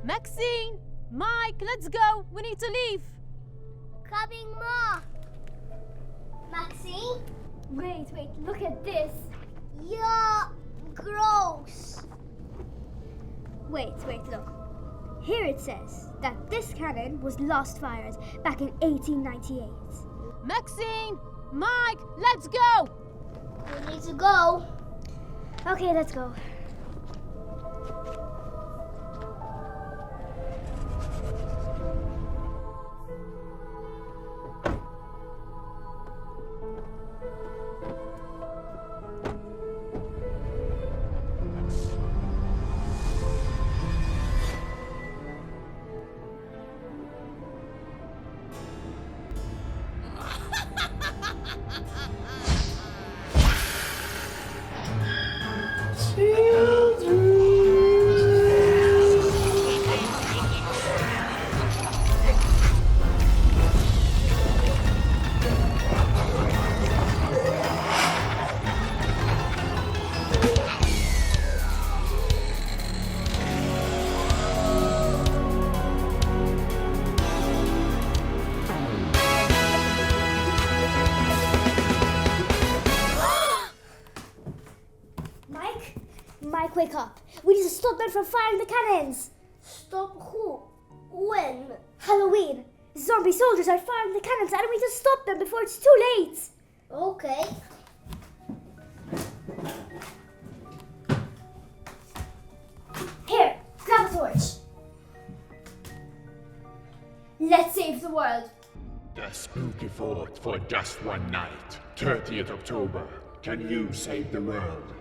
Maxine! Mike, let's go! We need to leave! Coming, Ma! Maxine? Wait, look at this. Yeah, gross. Wait, look. Here it says that this cannon was last fired back in 1898. Maxine! Mike, let's go! We need to go. Okay, let's go. Mike, wake up. We need to stop them from firing the cannons. Stop who? When? Halloween. Zombie soldiers are firing the cannons and we need to stop them before it's too late. Okay. Here, grab a torch. Let's save the world. The spooky fort for just one night. 30th October. Can you save the world?